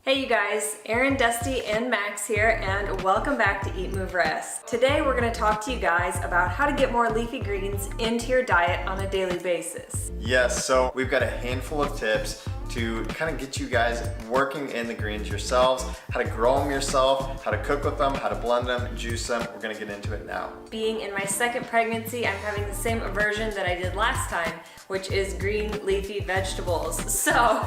Hey you guys, Erin, Dusty, and Max here, and welcome back to Eat, Move, Rest. Today we're going to talk to you guys about how to get more leafy greens into your diet on a daily basis. Yes, so we've got a handful of tips to kind of get you guys working in the greens yourselves, how to grow them yourself, how to cook with them, how to blend them, juice them. We're going to get into it now. Being in my second pregnancy, I'm having the same aversion that I did last time, which is green leafy vegetables. So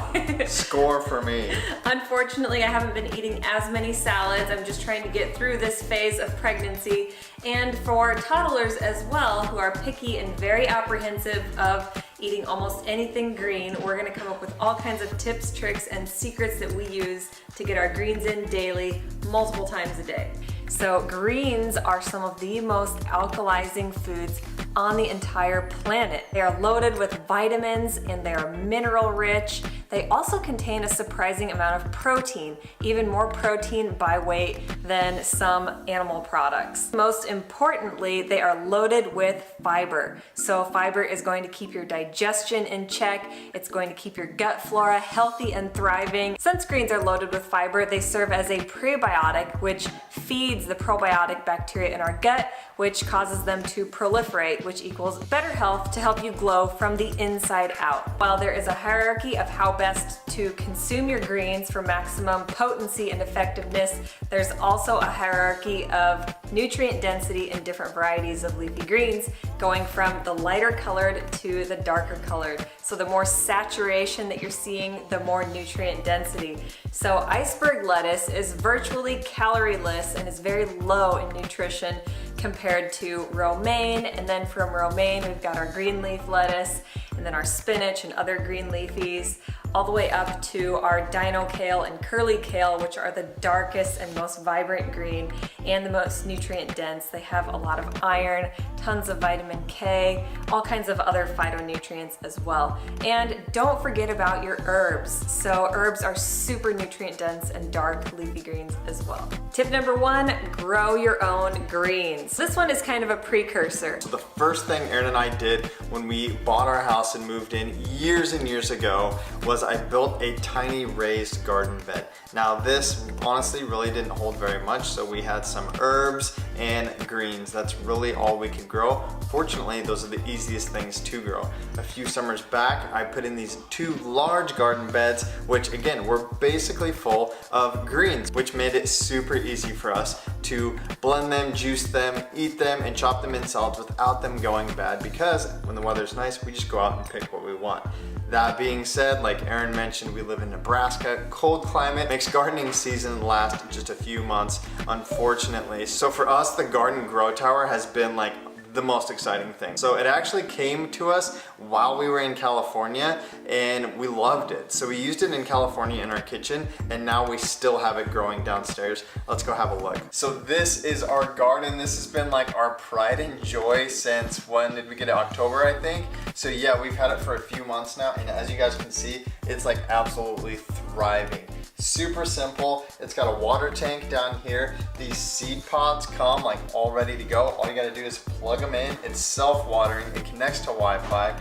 Score for me. Unfortunately, I haven't been eating as many salads. I'm just trying to get through this phase of pregnancy. And for toddlers as well, who are picky and very apprehensive of eating almost anything green, we're gonna come up with all kinds of tips, tricks, and secrets that we use to get our greens in daily, multiple times a day. So greens are some of the most alkalizing foods on the entire planet. They are loaded with vitamins and they are mineral rich. They also contain a surprising amount of protein, even more protein by weight than some animal products. Most importantly, they are loaded with fiber. So fiber is going to keep your digestion in check. It's going to keep your gut flora healthy and thriving. Since greens are loaded with fiber, they serve as a prebiotic, which feeds the probiotic bacteria in our gut, which causes them to proliferate, which equals better health to help you glow from the inside out. While there is a hierarchy of how best to consume your greens for maximum potency and effectiveness, there's also a hierarchy of nutrient density in different varieties of leafy greens, going from the lighter colored to the darker colored. So the more saturation that you're seeing, the more nutrient density. So iceberg lettuce is virtually calorie-less and is very low in nutrition compared to romaine, and then from romaine we've got our green leaf lettuce, and then our spinach and other green leafies, all the way up to our dino kale and curly kale, which are the darkest and most vibrant green and the most nutrient dense. They have a lot of iron, tons of vitamin K, all kinds of other phytonutrients as well. And don't forget about your herbs. So herbs are super nutrient dense and dark leafy greens as well. Tip number one, grow your own greens. This one is kind of a precursor. So the first thing Erin and I did when we bought our house and moved in years and years ago was I built a tiny raised garden bed. Now this honestly really didn't hold very much, so we had some herbs and greens. That's really all we could grow. Fortunately, those are the easiest things to grow. A few summers back, I put in these two large garden beds, which again, were basically full of greens, which made it super easy for us to blend them, juice them, eat them, and chop them in salads without them going bad, because when the weather's nice, we just go out and pick what we want. That being said, like Erin mentioned, we live in Nebraska, cold climate, makes gardening season last just a few months, unfortunately. So for us, the garden grow tower has been like the most exciting thing. So it actually came to us while we were in California and we loved it. So we used it in California in our kitchen and now we still have it growing downstairs. Let's go have a look. So this is our garden. This has been like our pride and joy since, when did we get it? October, I think. So yeah, we've had it for a few months now, and as you guys can see, it's like absolutely thriving. Super simple. It's got a water tank down here. These seed pods come like all ready to go. All you gotta do is plug them in. It's self-watering. It connects to Wi-Fi.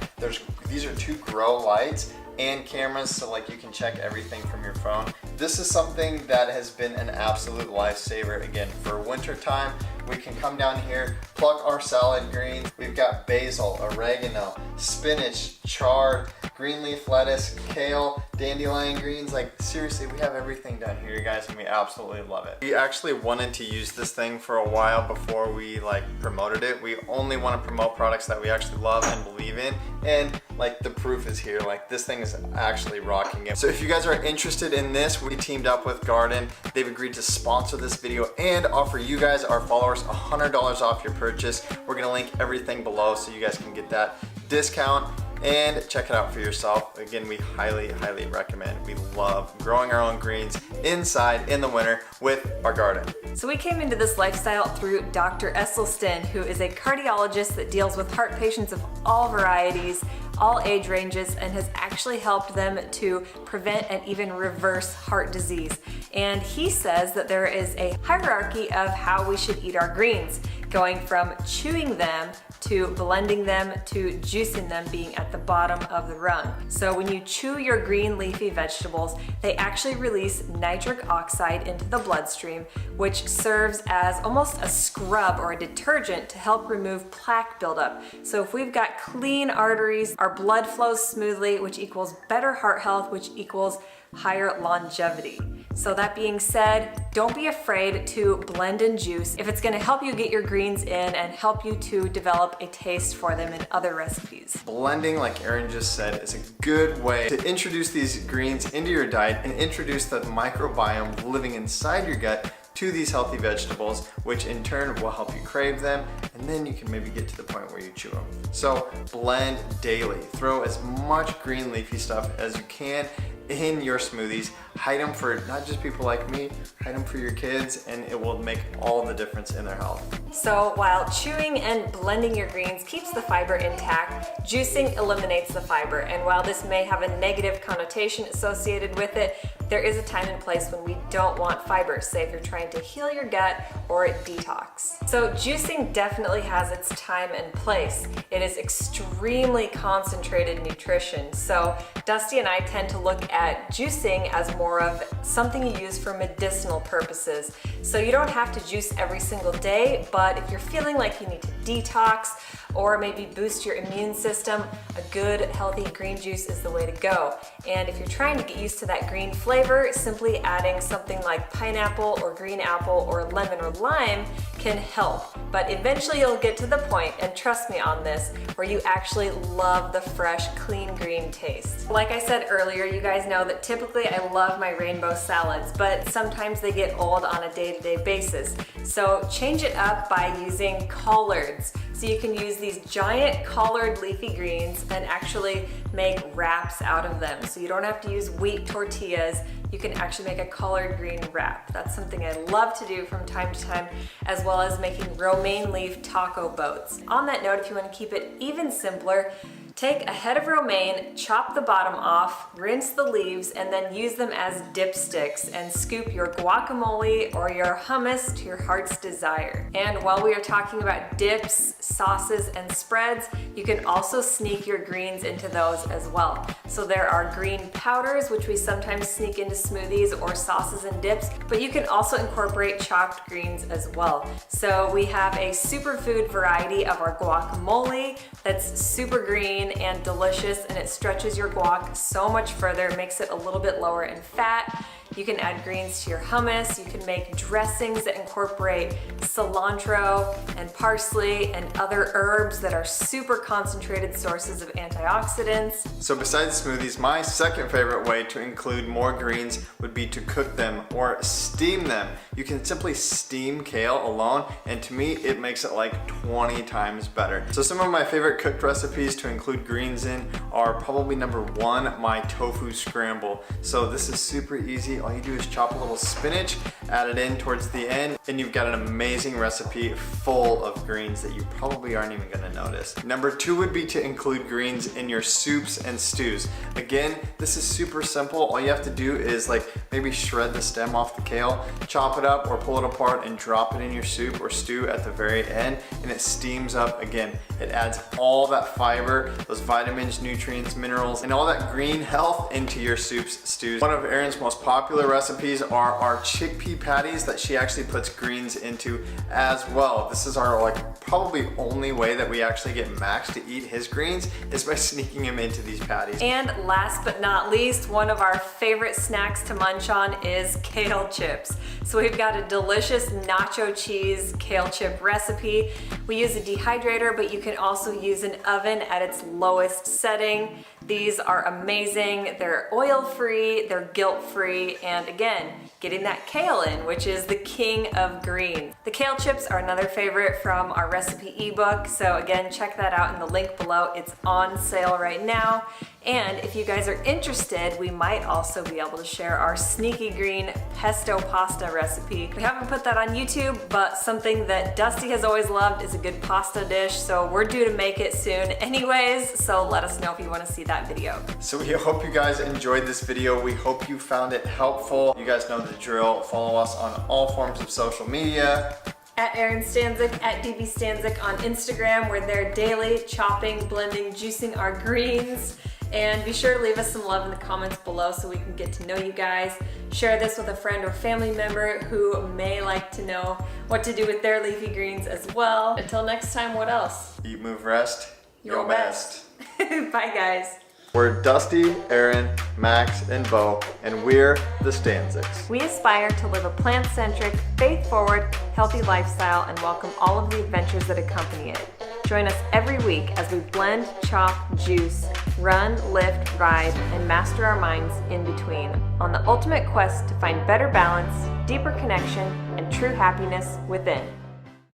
These are two grow lights and cameras, so like you can check everything from your phone. This is something that has been an absolute lifesaver. Again, for winter time, we can come down here, pluck our salad greens. We've got basil, oregano, spinach, chard, green leaf lettuce, kale, dandelion greens. Like seriously, we have everything down here, you guys, and we absolutely love it. We actually wanted to use this thing for a while before we like promoted it. We only want to promote products that we actually love and believe in, and like the proof is here. Like this thing is actually rocking it. So if you guys are interested in this, we teamed up with Garden. They've agreed to sponsor this video and offer you guys, our followers, $100 off your purchase. We're gonna link everything below so you guys can get that discount and check it out for yourself. Again, we highly recommend. We love growing our own greens inside in the winter with our garden. So we came into this lifestyle through Dr. Esselstyn, who is a cardiologist that deals with heart patients of all varieties, all age ranges, and has actually helped them to prevent and even reverse heart disease. And he says that there is a hierarchy of how we should eat our greens. going from chewing them to blending them to juicing them being at the bottom of the rung. So when you chew your green leafy vegetables, they actually release nitric oxide into the bloodstream, which serves as almost a scrub or a detergent to help remove plaque buildup. So if we've got clean arteries, our blood flows smoothly, which equals better heart health, which equals higher longevity. So that being said, don't be afraid to blend and juice if it's gonna help you get your greens in and help you to develop a taste for them in other recipes. Blending, like Erin just said, is a good way to introduce these greens into your diet and introduce the microbiome living inside your gut to these healthy vegetables, which in turn will help you crave them, and then you can maybe get to the point where you chew them. So blend daily. Throw as much green leafy stuff as you can in your smoothies. Hide them for not just people like me, hide them for your kids, and it will make all the difference in their health. So while chewing and blending your greens keeps the fiber intact, juicing eliminates the fiber. And while this may have a negative connotation associated with it, there is a time and place when we don't want fiber, say if you're trying to heal your gut or detox. So juicing definitely has its time and place. It is extremely concentrated nutrition. So Dusty and I tend to look at juicing as more of something you use for medicinal purposes. So you don't have to juice every single day, but if you're feeling like you need to detox or maybe boost your immune system, a good healthy green juice is the way to go. And if you're trying to get used to that green flavor, simply adding something like pineapple or green apple or lemon or lime can help. But eventually you'll get to the point, and trust me on this, where you actually love the fresh, clean green taste. Like I said earlier, you guys know that typically I love my rainbow salads, but sometimes they get old on a day-to-day basis. So change it up by using collards. So you can use these giant collard leafy greens and actually make wraps out of them. So you don't have to use wheat tortillas. You can actually make a collard green wrap. That's something I love to do from time to time, as well as making romaine leaf taco boats. On that note, if you want to keep it even simpler, take a head of romaine, chop the bottom off, rinse the leaves, and then use them as dipsticks and scoop your guacamole or your hummus to your heart's desire. And while we are talking about dips, sauces, and spreads, you can also sneak your greens into those as well. So there are green powders, which we sometimes sneak into smoothies or sauces and dips, but you can also incorporate chopped greens as well. So we have a superfood variety of our guacamole that's super green and delicious, and it stretches your guac so much further, makes it a little bit lower in fat. You can add greens to your hummus. You can make dressings that incorporate cilantro and parsley and other herbs that are super concentrated sources of antioxidants. So besides smoothies, my second favorite way to include more greens would be to cook them or steam them. You can simply steam kale alone, and to me, it makes it like 20 times better. So some of my favorite cooked recipes to include greens in are probably number one, my tofu scramble. So this is super easy. All you do is chop a little spinach, add it in towards the end, and you've got an amazing recipe full of greens that you probably aren't even gonna notice. Number two would be to include greens in your soups and stews. Again, this is super simple. All you have to do is like maybe shred the stem off the kale, chop it up or pull it apart and drop it in your soup or stew at the very end, and it steams up again. It adds all that fiber, those vitamins, nutrients, minerals, and all that green health into your soups, stews. One of Erin's most popular recipes are our chickpea patties that she actually puts greens into as well. This is our probably only way that we actually get Max to eat his greens is by sneaking him into these patties. And last but not least, one of our favorite snacks to munch on is kale chips. So we've got a delicious nacho cheese kale chip recipe. We use a dehydrator, but you can also use an oven at its lowest setting. These are amazing. They're oil-free, they're guilt-free, and again, getting that kale in, which is the king of green. The kale chips are another favorite from our recipe ebook, so again, check that out in the link below. It's on sale right now. And if you guys are interested, we might also be able to share our sneaky green pesto pasta recipe. We haven't put that on YouTube, but something that Dusty has always loved is a good pasta dish, so we're due to make it soon anyways, so let us know if you want to see that video. So we hope you guys enjoyed this video. We hope you found it helpful. You guys know the drill. Follow us on all forms of social media. At Aaron Stanzik, at DB Stanzik on Instagram. We're there daily, chopping, blending, juicing our greens. And be sure to leave us some love in the comments below so we can get to know you guys. Share this with a friend or family member who may like to know what to do with their leafy greens as well. Until next time, what else? Eat, move, rest. Your best. Bye, guys. We're Dusty, Aaron, Max, and Bo, and we're the Stanziks. We aspire to live a plant-centric, faith-forward, healthy lifestyle and welcome all of the adventures that accompany it. Join us every week as we blend, chop, juice, run, lift, ride, and master our minds in between on the ultimate quest to find better balance, deeper connection, and true happiness within.